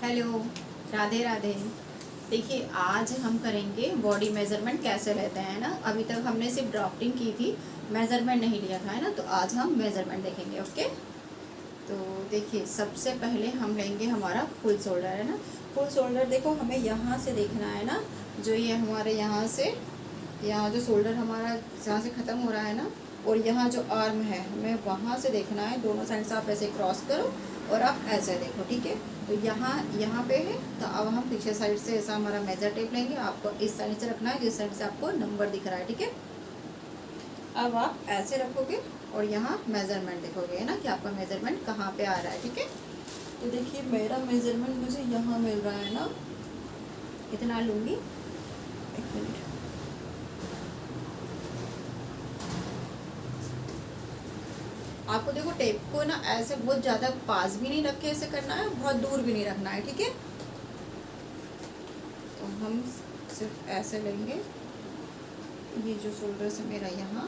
Hello, Radhe Radhe. देखिए, आज हम करेंगे बॉडी मेजरमेंट कैसे लेते हैं ना। अभी तक हमने सिर्फ ड्राफ्टिंग की थी, मेजरमेंट नहीं लिया था है ना। तो आज हम मेजरमेंट देखेंगे। ओके, तो देखिए सबसे पहले हम लेंगे हमारा फुल शोल्डर है ना। फुल शोल्डर देखो हमें यहाँ से देखना है ना, जो ये हमारे यहाँ से, यहाँ जो शोल्डर हमारा जहाँ से ख़त्म हो रहा है ना, और यहाँ जो आर्म है हमें वहाँ से देखना है। दोनों साइड से आप ऐसे क्रॉस करो और आप ऐसे देखो, ठीक है। तो यहाँ पे है, तो अब हम पीछे साइड से ऐसा हमारा मेजर टेप लेंगे। आपको इस साइड से रखना है जिस साइड से आपको नंबर दिख रहा है, ठीक है। अब आप ऐसे रखोगे और यहाँ मेजरमेंट देखोगे ना कि आपका मेजरमेंट कहाँ पे आ रहा है, ठीक है। तो देखिए मेरा मेजरमेंट मुझे यहाँ मिल रहा है ना, इतना लूँगी। एक मिनट, आपको देखो टेप को ना ऐसे बहुत ज़्यादा पास भी नहीं रख के ऐसे करना है, बहुत दूर भी नहीं रखना है, ठीक है। तो हम सिर्फ ऐसे लेंगे, ये जो शोल्डर से मेरा यहाँ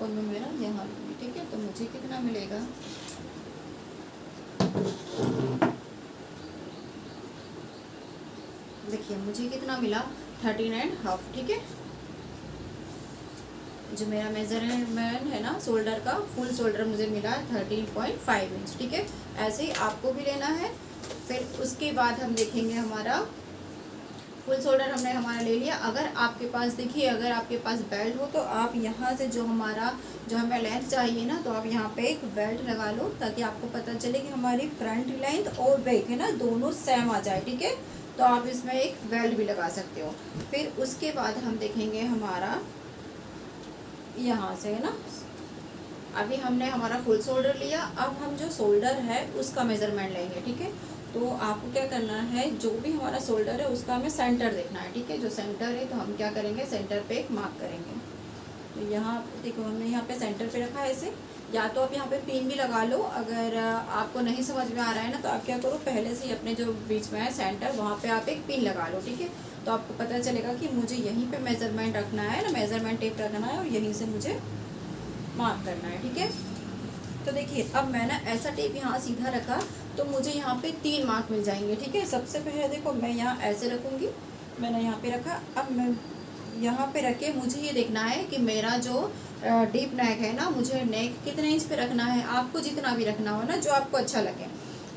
और मैं मेरा यहाँ लूँगी, ठीक है। तो मुझे कितना मिलेगा, देखिए मुझे कितना मिला 13.5, ठीक है। जो मेरा मेजरमेंट है ना शोल्डर का, फुल शोल्डर मुझे मिला 13.5 इंच, ठीक है। ऐसे ही आपको भी लेना है। फिर उसके बाद हम देखेंगे हमारा फुल शोल्डर हमने हमारा ले लिया। अगर आपके पास देखिए, अगर आपके पास बेल्ट हो तो आप यहाँ से जो हमें लेंथ चाहिए ना, तो आप यहाँ पे एक बेल्ट लगा लो, ताकि आपको पता चले कि हमारी फ्रंट लेंथ और बैक है ना दोनों सेम आ जाए, ठीक है। तो आप इसमें एक बेल्ट भी लगा सकते हो। फिर उसके बाद हम देखेंगे हमारा यहाँ से है ना, अभी हमने हमारा फुल शोल्डर लिया। अब हम जो शोल्डर है उसका मेजरमेंट लेंगे, ठीक है। तो आपको क्या करना है, जो भी हमारा शोल्डर है उसका हमें सेंटर देखना है, ठीक है। जो सेंटर है तो हम क्या करेंगे, सेंटर पे एक मार्क करेंगे। तो यहाँ देखो हमने यहाँ पे सेंटर पे रखा है ऐसे। या तो आप यहाँ पे पिन भी लगा लो। अगर आपको नहीं समझ में आ रहा है ना, तो आप क्या करो, पहले से ही अपने जो बीच में है सेंटर, वहाँ पे आप एक पिन लगा लो, ठीक है। तो आपको पता चलेगा कि मुझे यहीं पे मेजरमेंट रखना है ना, मेजरमेंट टेप रखना है और यहीं से मुझे मार्क करना है, ठीक है। तो देखिए अब मैंने ऐसा टेप यहाँ सीधा रखा, तो मुझे यहाँ पे 3 मार्क मिल जाएंगे, ठीक है। सबसे पहले देखो मैं यहाँ ऐसे रखूँगी, मैंने यहाँ पे रखा। अब मैं यहाँ पे रख के मुझे ये देखना है कि मेरा जो डीप नेक है ना, मुझे नेक कितने इंच पे रखना है। आपको जितना भी रखना हो ना, जो आपको अच्छा लगे।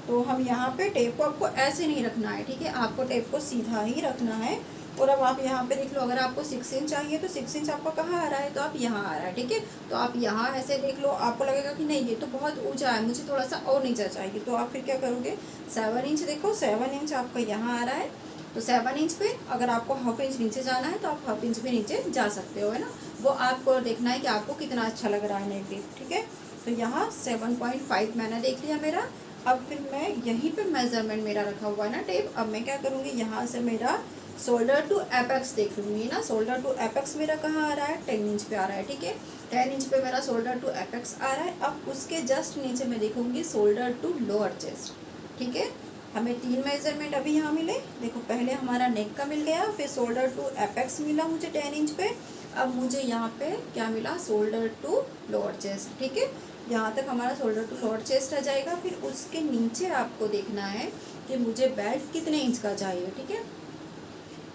तो हम यहाँ पे टेप को आपको ऐसे नहीं रखना है, ठीक है। आपको टेप को सीधा ही रखना है। और अब आप यहाँ पे देख लो, अगर आपको 6 इंच चाहिए तो 6 इंच आपको कहाँ आ रहा है, तो आप यहाँ आ रहा है, ठीक है। तो आप यहाँ ऐसे देख लो, आपको लगेगा कि नहीं ये तो बहुत ऊंचा है, मुझे थोड़ा सा और नीचा चाहिए, तो आप फिर क्या करोगे, 7 इंच देखो, 7 इंच आपका यहाँ आ रहा है। तो 7 इंच पे अगर आपको हाफ इंच नीचे जाना है तो आप हाफ इंच भी नीचे जा सकते हो, है ना। वो आपको देखना है कि आपको कितना अच्छा लग रहा है नेक डीप, ठीक है। तो यहाँ 7.5 मैंने देख लिया मेरा। अब फिर मैं यहीं पे मेजरमेंट मेरा रखा हुआ है ना टेप। अब मैं क्या करूँगी, यहाँ से मेरा शोल्डर टू एपेक्स देख लूँगी ना। शोल्डर टू एपेक्स मेरा कहाँ आ रहा है, 10 इंच पे आ रहा है, ठीक है। 10 इंच पे मेरा शोल्डर टू एपेक्स आ रहा है। अब उसके जस्ट नीचे मैं देखूँगी शोल्डर टू लोअर चेस्ट, ठीक है। हमें 3 मेजरमेंट अभी यहाँ मिले। देखो पहले हमारा नेक का मिल गया, फिर शोल्डर टू एपेक्स मिला मुझे 10 इंच पे। अब मुझे यहाँ पे क्या मिला, शोल्डर टू लोअर चेस्ट, ठीक है। यहाँ तक हमारा शोल्डर टू लोअर चेस्ट आ जाएगा। फिर उसके नीचे आपको देखना है कि मुझे बेल्ट कितने इंच का चाहिए, ठीक है।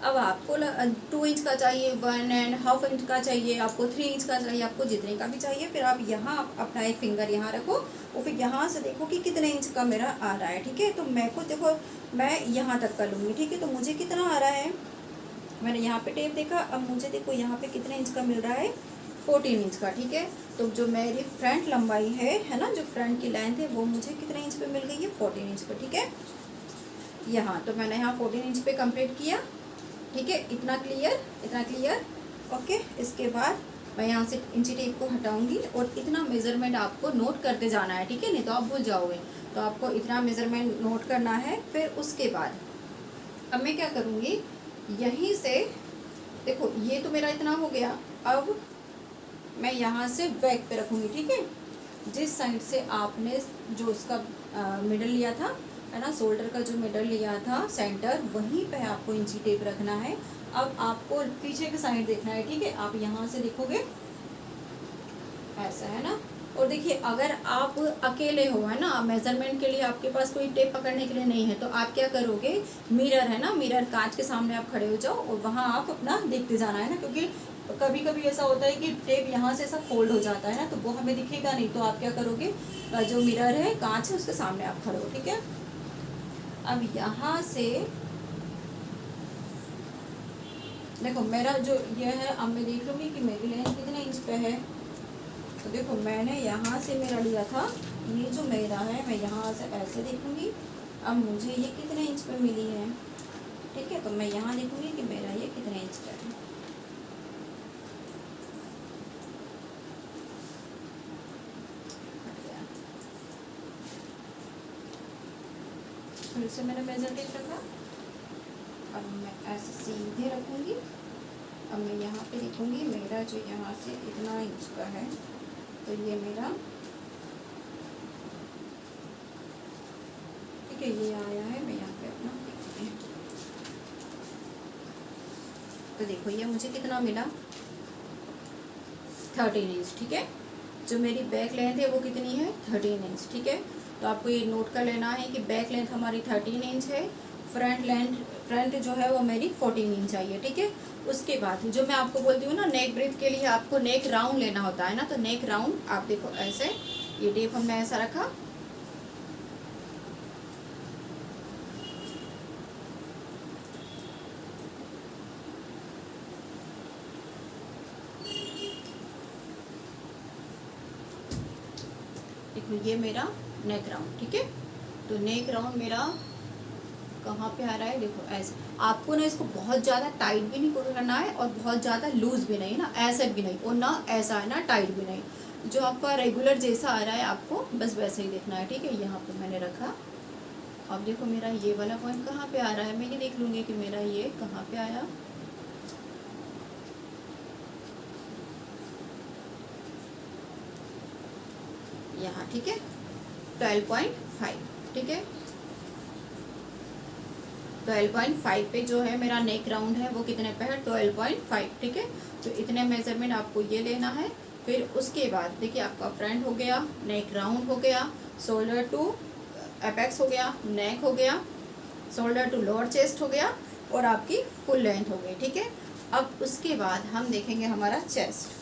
अब आपको 2 इंच का चाहिए, 1.5 इंच का चाहिए, आपको 3 इंच का चाहिए, आपको जितने का भी चाहिए। फिर आप यहाँ अपना एक फिंगर यहाँ रखो और फिर यहाँ से देखो कि कितने इंच का मेरा आ रहा है, ठीक है। तो मैं को देखो, मैं यहाँ तक का लूँगी, ठीक है। तो मुझे कितना आ रहा है, मैंने यहाँ पे टेप देखा। अब मुझे देखो यहाँ पे कितने इंच का मिल रहा है, 14 इंच का, ठीक है। तो जो मेरी फ्रंट लंबाई है ना, जो फ्रंट की लेंथ है वो मुझे कितने इंच पे मिल गई है, 14 इंच पे, ठीक है। यहाँ तो मैंने यहाँ 14 इंच पे कंप्लीट किया, ठीक है। इतना क्लियर, इतना क्लियर, ओके। इसके बाद मैं यहाँ से इंची टेप को हटाऊंगी और इतना मेज़रमेंट आपको नोट करते जाना है, ठीक है, नहीं तो आप भूल जाओगे। तो आपको इतना मेज़रमेंट नोट करना है। फिर उसके बाद अब मैं क्या करूँगी, यहीं से देखो ये तो मेरा इतना हो गया। अब मैं यहाँ से बैक पे रखूँगी, ठीक है। जिस साइड से आपने जो उसका मिडल लिया था है ना, शोल्डर का जो मिडल लिया था सेंटर, वहीं पे आपको इंची टेप रखना है। अब आपको पीछे की साइड देखना है, ठीक है। आप यहाँ से देखोगे ऐसा है ना, और देखिए अगर आप अकेले हो, है ना, मेजरमेंट के लिए आपके पास कोई टेप पकड़ने के लिए नहीं है, तो आप क्या करोगे, मिरर है ना, मिरर कांच के सामने आप खड़े हो जाओ और वहाँ आप अपना देखते जाना, है ना, क्योंकि कभी कभी ऐसा होता है कि टेप यहाँ से ऐसा फोल्ड हो जाता है ना, तो वो हमें दिखेगा नहीं। तो आप क्या करोगे, जो मिरर है, कांच है, उसके सामने आप खड़े हो, ठीक है। अब यहाँ से देखो मेरा जो ये है, अब मैं देख लूँगी कि मेरी लेंथ कितने इंच पे है। तो देखो मैंने यहाँ से मेरा लिया था, ये जो मेरा है, मैं यहाँ से ऐसे देखूँगी, अब मुझे ये कितने इंच पे मिली है, ठीक है। तो मैं यहाँ देखूँगी कि मेरा ये कितने इंच का है। फिर से मैंने मेजर टेप रखा, अब मैं ऐसे सीधे रखूँगी। अब मैं यहाँ पे देखूँगी मेरा जो यहाँ से इतना इंच का है, तो ये मेरा, ठीक है, ये आया है। मैं यहाँ पे अपना देखती हूँ, तो देखो ये मुझे कितना मिला, 13 इंच, ठीक है। जो मेरी बैक लेंथ है वो कितनी है, 13 इंच, ठीक है। तो आपको ये नोट कर लेना है कि बैक लेंथ हमारी 13 इंच है, फ्रंट जो है वो मेरी 14 इंच आई है, ठीक है। उसके बाद जो मैं आपको बोलती हूँ ना, नेक ब्रेथ के लिए आपको नेक राउंड लेना होता है ना, तो नेक राउंड आप देखो ऐसे, ये टेप हमने ऐसा रखा, देखो ये मेरा नेक राउंड, ठीक है। तो नेक राउंड मेरा कहाँ पे आ रहा है, देखो ऐसे। आपको ना इसको बहुत ज़्यादा टाइट भी नहीं पकड़ना है और बहुत ज़्यादा लूज भी नहीं, ना ऐसा भी नहीं और ना ऐसा है ना टाइट भी नहीं। जो आपका रेगुलर जैसा आ रहा है आपको बस वैसे ही देखना है, ठीक है। यहाँ पे मैंने रखा, अब देखो मेरा ये वाला पॉइंट कहाँ पे आ रहा है, मैं ये देख लूँगी कि मेरा ये कहाँ पे आया। यहाँ, ठीक है, 12.5, ठीक है। 12.5 पे जो है मेरा नेक राउंड है वो कितने पे है, 12.5, ठीक है। तो इतने मेजरमेंट आपको ये लेना है। फिर उसके बाद देखिए आपका फ्रंट हो गया, नेक राउंड हो गया, शोल्डर टू एपेक्स हो गया, नेक हो गया, शोल्डर टू लोअर चेस्ट हो गया और आपकी फुल लेंथ हो गई, ठीक है। अब उसके बाद हम देखेंगे हमारा चेस्ट।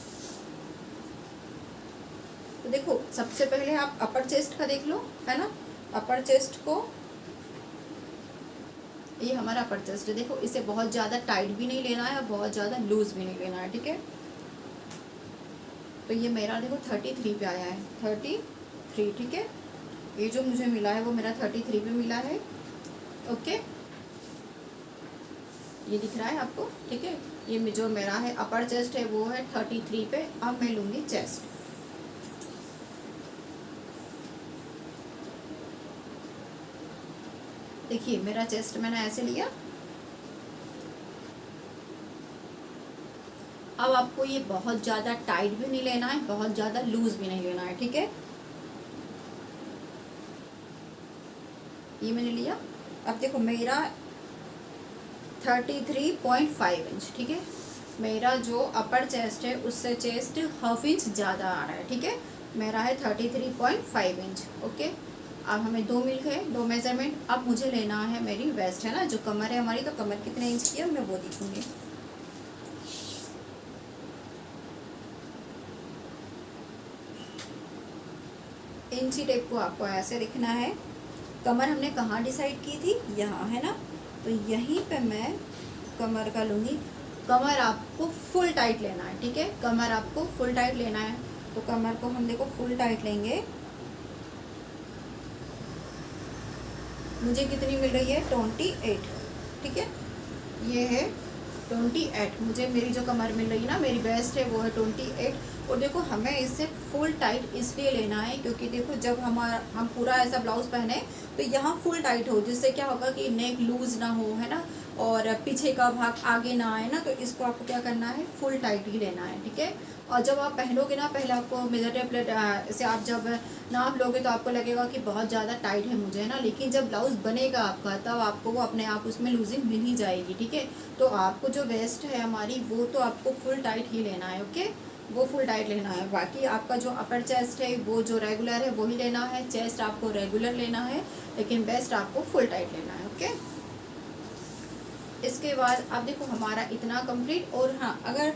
तो देखो सबसे पहले आप अपर चेस्ट का देख लो, है ना। अपर चेस्ट को, ये हमारा अपर चेस्ट है, देखो इसे बहुत ज़्यादा टाइट भी नहीं लेना है और बहुत ज़्यादा लूज भी नहीं लेना है, ठीक है। तो ये मेरा देखो 33 पे आया है, 33, ठीक है। ये जो मुझे मिला है वो मेरा 33 पे मिला है, ओके, ये दिख रहा है आपको, ठीक है। ये जो मेरा है अपर चेस्ट है वो है 33 पे। अब मैं लूँगी चेस्ट, देखिए मेरा चेस्ट मैंने ऐसे लिया। अब आपको ये बहुत ज़्यादा टाइट भी नहीं लेना है, बहुत ज़्यादा लूज भी नहीं लेना है, ठीक है। ये मैंने लिया। अब देखो मेरा 33.5 इंच, ठीक है। मेरा जो अपर चेस्ट है उससे चेस्ट हाफ इंच ज़्यादा आ रहा है, ठीक है। मेरा है 33.5 इंच, ओके। अब हमें दो मिल गए, दो मेजरमेंट। अब मुझे लेना है मेरी वेस्ट, है ना, जो कमर है हमारी, तो कमर कितने इंच की है मैं वो देखूँगी। इंची टेप को आपको ऐसे दिखना है। कमर हमने कहाँ डिसाइड की थी, यहाँ, है ना। तो यहीं पे मैं कमर का लूँगी। कमर आपको फुल टाइट लेना है, ठीक है। कमर आपको फुल टाइट लेना है, तो कमर को हम देखो फुल टाइट लेंगे। मुझे कितनी मिल रही है, 28, ठीक है। ये है 28, मुझे मेरी जो कमर मिल रही है ना, मेरी वेस्ट है वो है 28। और देखो हमें इससे फुल टाइट इसलिए लेना है क्योंकि देखो जब हम पूरा ऐसा ब्लाउज पहने तो यहाँ फुल टाइट हो, जिससे क्या होगा कि नेक लूज ना हो, है ना, और पीछे का भाग आगे ना आए ना। तो इसको आपको क्या करना है, फुल टाइट ही लेना है, ठीक है। और जब आप पहनोगे ना, पहले आपको मेजर टेप से आप जब नाप लोगे तो आपको लगेगा कि बहुत ज़्यादा टाइट है मुझे, है ना। लेकिन जब ब्लाउज़ बनेगा आपका तब आपको वो अपने आप उसमें लूजिंग मिल ही जाएगी, ठीक है। तो आपको जो वेस्ट है हमारी वो तो आपको फुल टाइट ही लेना है, ओके। वो फुल टाइट लेना है। बाकी आपका जो अपर चेस्ट है वो जो रेगुलर है वही लेना है, चेस्ट आपको रेगुलर लेना है, लेकिन बेस्ट आपको फुल टाइट लेना है। ओके, इसके बाद आप देखो हमारा इतना कंप्लीट। और हाँ, अगर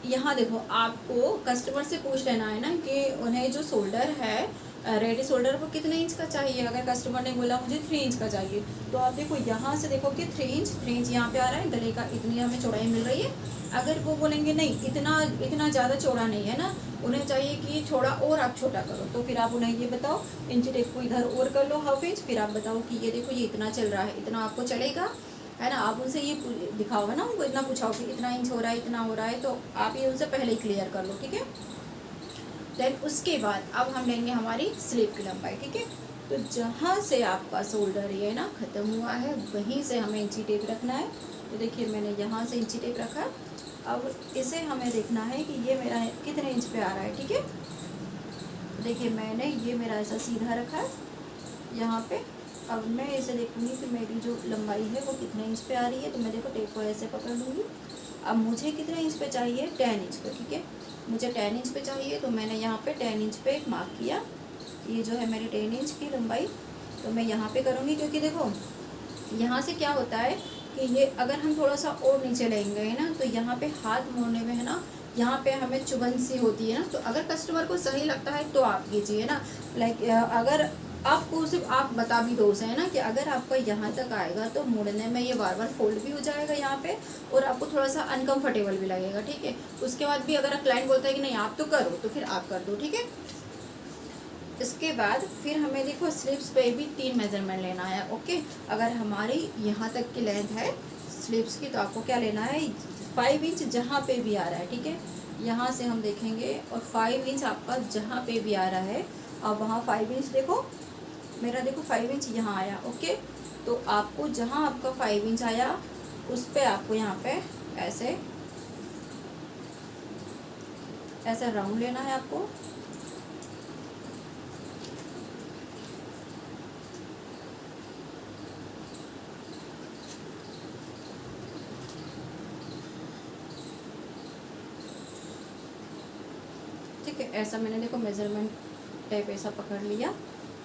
यहाँ देखो आपको कस्टमर से पूछ लेना है ना कि उन्हें जो शोल्डर है रेडी शोल्डर वो कितने इंच का चाहिए। अगर कस्टमर ने बोला मुझे 3 इंच का चाहिए, तो आप देखो यहाँ से देखो कि 3 इंच यहाँ पे आ रहा है, गले का इतनी हमें चौड़ाई मिल रही है। अगर वो बोलेंगे नहीं इतना ज़्यादा चौड़ा नहीं है ना, उन्हें चाहिए कि थोड़ा और आप छोटा करो, तो फिर आप उन्हें ये बताओ इंची टेप को इधर और कर लो हाफ इंच। फिर आप बताओ कि ये देखो ये इतना चल रहा है, इतना आपको चलेगा, है ना। आप उनसे ये दिखाओ ना, उनको इतना पूछाओ कि इतना इंच हो रहा है, इतना हो रहा है, तो आप ये उनसे पहले ही क्लियर कर लो, ठीक है। देन उसके बाद अब हम लेंगे हमारी स्लीव की लंबाई, ठीक है। तो जहाँ से आपका शोल्डर ये ना ख़त्म हुआ है वहीं से हमें इंची टेप रखना है। तो देखिए मैंने यहाँ से इंची टेप रखा, अब इसे हमें देखना है कि ये मेरा कितने इंच पे आ रहा है, ठीक है। देखिए मैंने ये मेरा ऐसा सीधा रखा है यहाँ पे। अब मैं इसे देखूँगी कि मेरी जो लंबाई है वो कितने इंच पे आ रही है, तो मैं देखो टेप को ऐसे पकड़ लूँगी। अब मुझे कितने इंच पे चाहिए, 10 इंच पे, ठीक है। मुझे 10 इंच पे चाहिए, तो मैंने यहाँ पे 10 इंच पे एक मार्क किया। ये जो है मेरी 10 इंच की लंबाई, तो मैं यहाँ पे करूँगी, क्योंकि देखो यहाँ से क्या होता है कि ये अगर हम थोड़ा सा और नीचे लेंगे ना, तो यहाँ पे हाथ मोड़ने में है ना, यहाँ पे हमें चुभन सी होती है ना। तो अगर कस्टमर को सही लगता है तो आप कीजिए ना। लाइक अगर आपको सिर्फ आप बता भी दो उसे, है ना, कि अगर आपका यहाँ तक आएगा तो मुड़ने में ये बार बार फोल्ड भी हो जाएगा यहाँ पे, और आपको थोड़ा सा अनकंफर्टेबल भी लगेगा, ठीक है। उसके बाद भी अगर क्लाइंट बोलता है कि नहीं आप तो करो, तो फिर आप कर दो, ठीक है। इसके बाद फिर हमें देखो स्लीव्स पे भी 3 मेजरमेंट लेना है। ओके, अगर हमारी यहाँ तक की लेंथ है स्लीव्स की, तो आपको क्या लेना है, 5 इंच जहाँ पे भी आ रहा है, ठीक है। यहाँ से हम देखेंगे और 5 इंच आपका जहाँ पे भी आ रहा है, अब वहाँ 5 इंच देखो मेरा, देखो 5 इंच यहाँ आया। ओके, तो आपको जहाँ आपका 5 इंच आया उस पर आपको यहाँ पे ऐसे ऐसा राउंड लेना है आपको। ठीक है, ऐसा मैंने देखो मेजरमेंट टेप ऐसा पकड़ लिया।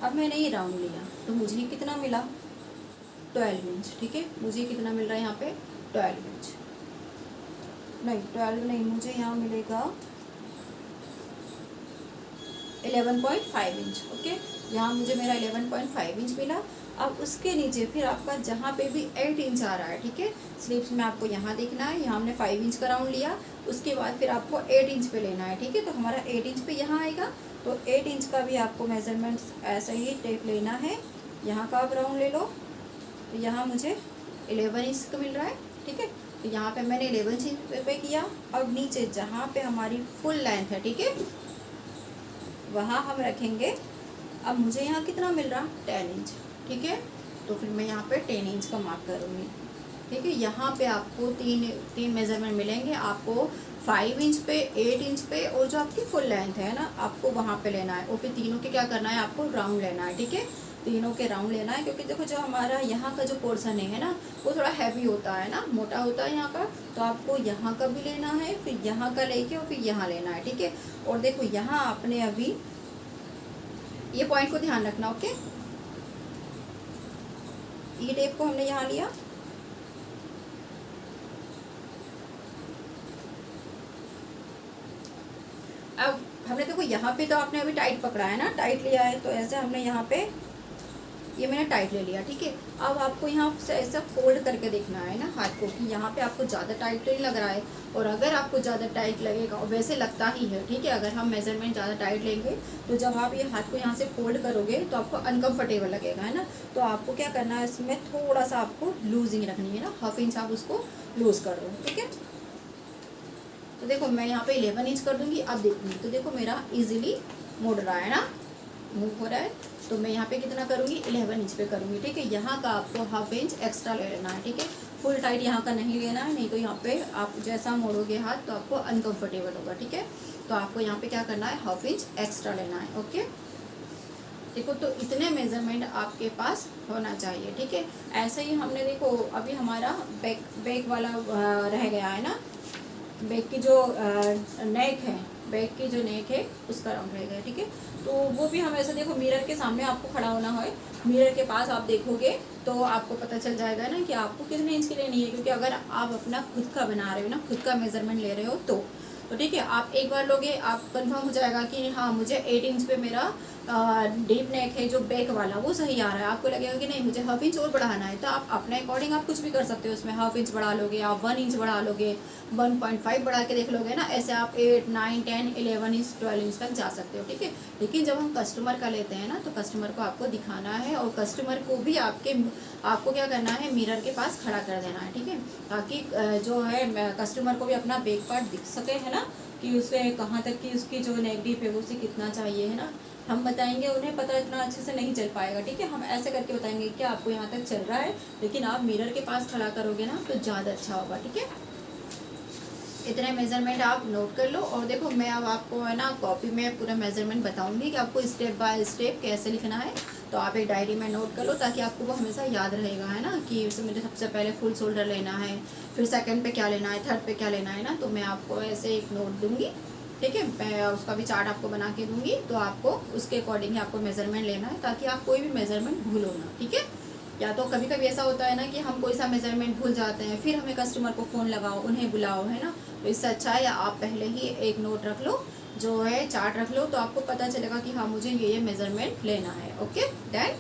अब मैंने ये राउंड लिया, तो मुझे कितना मिला, 12 इंच, ठीक है। मुझे कितना मिल रहा है यहाँ पे, 12 इंच नहीं, 12 नहीं, मुझे यहाँ मिलेगा 11.5 इंच। ओके, यहाँ मुझे मेरा 11.5 इंच मिला। अब उसके नीचे फिर आपका जहाँ पे भी 8 इंच आ रहा है, ठीक है, स्लीव्स में आपको यहाँ देखना है। यहाँ हमने 5 इंच का राउंड लिया, उसके बाद फिर आपको 8 इंच पे लेना है, ठीक है। तो हमारा 8 इंच पे यहाँ आएगा, तो 8 इंच का भी आपको मेजरमेंट ऐसा ही टेप लेना है। यहाँ का आप राउंड ले लो, तो यहाँ मुझे 11 इंच का मिल रहा है, ठीक है। तो यहाँ पे मैंने 11 इंच पे किया। अब नीचे जहाँ पे हमारी फुल लेंथ है, ठीक है, वहाँ हम रखेंगे। अब मुझे यहाँ कितना मिल रहा, 10 इंच, ठीक है। तो फिर मैं यहाँ पे 10 इंच का मार्क करूँगी, ठीक है। यहाँ पे आपको तीन मेजरमेंट मिलेंगे, आपको 5 इंच पे, 8 इंच पे, और जो आपकी फुल लेंथ है ना आपको वहाँ पे लेना है। और फिर तीनों के क्या करना है, आपको राउंड लेना है, ठीक है। तीनों के राउंड लेना है, क्योंकि देखो जो हमारा यहाँ का जो पोर्शन है ना वो थोड़ा हैवी होता है ना, मोटा होता है यहाँ का। तो आपको यहाँ का भी लेना है, फिर यहाँ का लेके और फिर यहाँ लेना है, ठीक है। और देखो यहाँ आपने अभी ये पॉइंट को ध्यान रखना। ओके, ये टेप को हमने यहाँ लिया, अब हमने देखो यहाँ पे तो आपने अभी टाइट पकड़ा है ना, टाइट लिया है, तो ऐसे हमने यहाँ पे ये मैंने टाइट ले लिया, ठीक है। अब आपको यहाँ से ऐसा फोल्ड करके देखना है ना हाथ को, कि यहाँ पे आपको ज़्यादा टाइट तो नहीं लग रहा है। और अगर आपको ज़्यादा टाइट लगेगा, और वैसे लगता ही है, ठीक है, अगर हम मेजरमेंट ज़्यादा टाइट लेंगे तो जब आप ये हाथ को यहाँ से फोल्ड करोगे तो आपको अनकम्फर्टेबल लगेगा, है ना। तो आपको क्या करना है, इसमें थोड़ा सा आपको लूजिंग रखनी है ना, हाफ इंच आप उसको लूज़ कर दो, ठीक है। तो देखो मैं यहाँ पे 11 इंच कर दूँगी। अब देखूँगी तो देखो मेरा ईजिली मुड़ रहा है ना, मूव हो रहा है। तो मैं यहाँ पे कितना करूँगी, 11 इंच पे करूँगी, ठीक है। यहाँ का आपको हाफ इंच एक्स्ट्रा ले लेना है, ठीक है। फुल टाइट यहाँ का नहीं लेना है, नहीं तो यहाँ पे आप जैसा मोड़ोगे हाथ तो आपको अनकंफर्टेबल होगा, ठीक है। तो आपको यहाँ पे क्या करना है, हाफ इंच एक्स्ट्रा लेना है। ओके, देखो तो इतने मेजरमेंट आपके पास होना चाहिए, ठीक है। ऐसे ही हमने देखो अभी हमारा बैक वाला रह गया है ना, बैक की जो नेक है, बैक की जो नेक है उसका राउंड रहेगा, ठीक है। तो वो भी हम ऐसे देखो मिरर के सामने आपको खड़ा होना है, मिरर के पास आप देखोगे तो आपको पता चल जाएगा ना कि आपको कितने इंच की लेनी है, क्योंकि अगर आप अपना खुद का बना रहे हो ना, खुद का मेजरमेंट ले रहे हो तो ठीक है। आप एक बार लोगे, आप कंफर्म हो जाएगा कि हाँ मुझे 8 इंच पे मेरा डीप नेक है जो बैक वाला वो सही आ रहा है। आपको लगेगा कि नहीं मुझे हाफ इंच और बढ़ाना है, तो आप अपने अकॉर्डिंग आप कुछ भी कर सकते हो, उसमें हाफ इंच बढ़ा लोगे, आप 1 इंच बढ़ा लोगे, 1.5 बढ़ा के देख लोगे ना, ऐसे आप 8, 9, 10, 11 इंच, 12 इंच तक जा सकते हो, ठीक है। लेकिन जब हम कस्टमर का लेते हैं ना, तो कस्टमर को आपको दिखाना है और कस्टमर को भी आपको क्या करना है, मिरर के पास खड़ा कर देना है, ठीक है, ताकि जो है कस्टमर को भी अपना बैक पार्ट दिख सके, है ना, कि उसे कहाँ तक की उसकी जो नेक डीप है वो उसे कितना चाहिए, है ना। हम बताएंगे, उन्हें पता इतना अच्छे से नहीं चल पाएगा, ठीक है। हम ऐसे करके बताएंगे कि आपको यहाँ तक चल रहा है, लेकिन आप मिरर के पास खड़ा करोगे ना तो ज़्यादा अच्छा होगा, ठीक है। इतने मेजरमेंट आप नोट कर लो। और देखो मैं अब आपको है ना कॉपी में पूरा मेजरमेंट बताऊंगी कि आपको स्टेप बाय स्टेप कैसे लिखना है, तो आप एक डायरी में नोट कर लो ताकि आपको वो हमेशा याद रहेगा, है ना, कि उसमें मुझे सबसे पहले फुल शोल्डर लेना है, फिर सेकंड पे क्या लेना है, थर्ड पे क्या लेना है ना। तो मैं आपको ऐसे एक नोट दूंगी, ठीक है, मैं उसका भी चार्ट आपको बना के दूंगी, तो आपको उसके अकॉर्डिंग आपको मेजरमेंट लेना है ताकि आप कोई भी मेजरमेंट भूलो ना, ठीक है। या तो कभी कभी ऐसा होता है ना कि हम कोई सा मेजरमेंट भूल जाते हैं, फिर हमें कस्टमर को फ़ोन लगाओ, उन्हें बुलाओ, है ना। तो इससे अच्छा है या आप पहले ही एक नोट रख लो, जो है चार्ट रख लो, तो आपको पता चलेगा कि हाँ मुझे ये मेजरमेंट लेना है। Okay done.